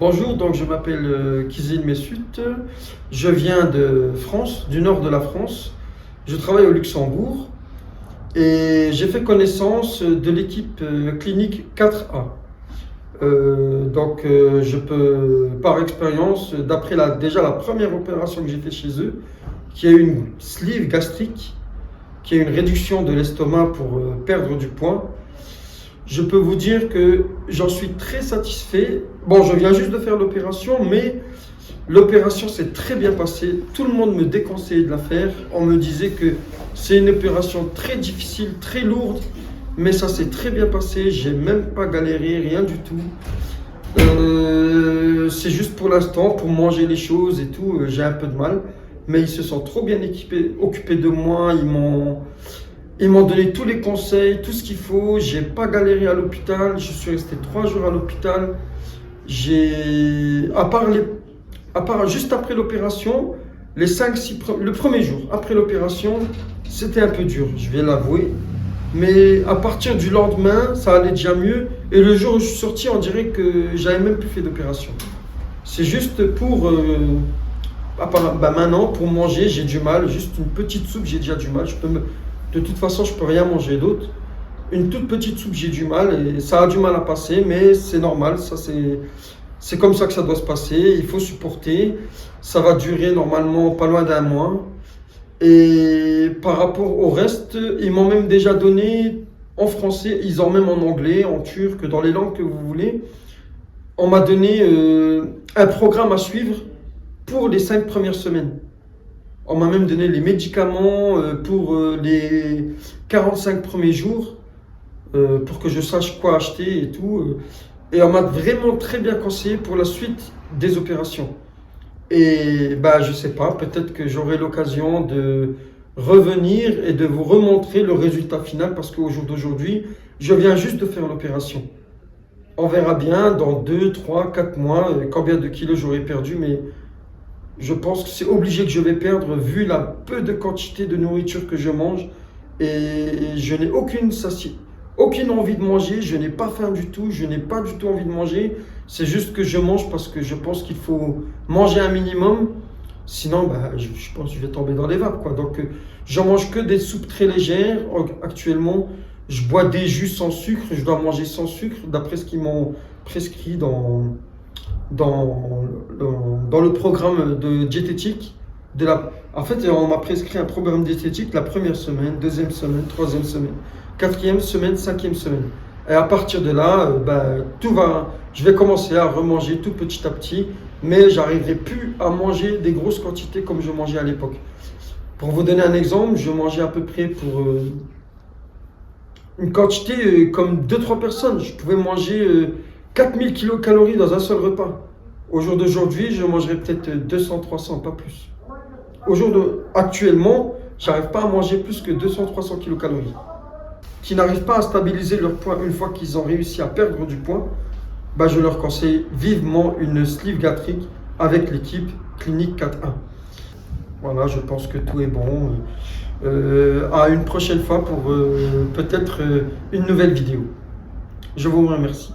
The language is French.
Bonjour, donc je m'appelle Kizil Mesut, je viens de France, du nord de la France. Je travaille au Luxembourg et j'ai fait connaissance de l'équipe clinique 4A. Je peux, par expérience, d'après déjà la première opération que j'ai fait chez eux, qui est une sleeve gastrique, qui est une réduction de l'estomac pour perdre du poids. Je peux vous dire que j'en suis très satisfait. Bon, je viens juste de faire l'opération, mais l'opération s'est très bien passée. Tout le monde me déconseillait de la faire. On me disait que c'est une opération très difficile, très lourde, mais ça s'est très bien passé. J'ai même pas galéré, rien du tout. C'est juste pour l'instant, pour manger les choses et tout, j'ai un peu de mal. Mais ils se sont trop bien occupés de moi. Ils m'ont donné tous les conseils, tout ce qu'il faut. J'ai pas galéré à l'hôpital. Je suis resté 3 jours à l'hôpital. À part juste après l'opération, le premier jour après l'opération, c'était un peu dur, je vais l'avouer. Mais à partir du lendemain, ça allait déjà mieux. Et le jour où je suis sorti, on dirait que j'avais même plus fait d'opération. C'est juste maintenant, pour manger, j'ai du mal. Juste une petite soupe, j'ai déjà du mal. De toute façon, je peux rien manger d'autre. Une toute petite soupe, j'ai du mal et ça a du mal à passer, mais c'est normal. C'est comme ça que ça doit se passer. Il faut supporter. Ça va durer normalement pas loin d'un mois. Et par rapport au reste, ils m'ont même déjà donné en français, ils ont même en anglais, en turc, dans les langues que vous voulez. On m'a donné un programme à suivre pour les 5 premières semaines. On m'a même donné les médicaments pour les 45 premiers jours pour que je sache quoi acheter et tout. Et on m'a vraiment très bien conseillé pour la suite des opérations. Et je sais pas, peut-être que j'aurai l'occasion de revenir et de vous remontrer le résultat final parce qu'au jour d'aujourd'hui, je viens juste de faire l'opération. On verra bien dans 2, 3, 4 mois combien de kilos j'aurai perdu, mais je pense que c'est obligé que je vais perdre vu la peu de quantité de nourriture que je mange et je n'ai aucune envie de manger, je n'ai pas faim du tout, je n'ai pas du tout envie de manger. C'est juste que je mange parce que je pense qu'il faut manger un minimum, sinon je pense que je vais tomber dans les vapes, quoi. Donc je mange que des soupes très légères actuellement. Je bois des jus sans sucre, je dois manger sans sucre d'après ce qu'ils m'ont prescrit dans le programme de diététique. En fait, on m'a prescrit un programme diététique la première semaine, deuxième semaine, troisième semaine, quatrième semaine, cinquième semaine. Et à partir de là, je vais commencer à remanger tout petit à petit, mais j'arriverai plus à manger des grosses quantités comme je mangeais à l'époque. Pour vous donner un exemple, je mangeais à peu près pour une quantité comme 2-3 personnes. Je pouvais manger 4000 kilocalories dans un seul repas. Au jour d'aujourd'hui, je mangerai peut-être 200-300, pas plus. Actuellement, j'arrive pas à manger plus que 200-300 kilocalories. Qui n'arrivent pas à stabiliser leur poids une fois qu'ils ont réussi à perdre du poids, je leur conseille vivement une sleeve gastrique avec l'équipe clinique 4A. Voilà, je pense que tout est bon. À une prochaine fois pour peut-être une nouvelle vidéo. Je vous remercie.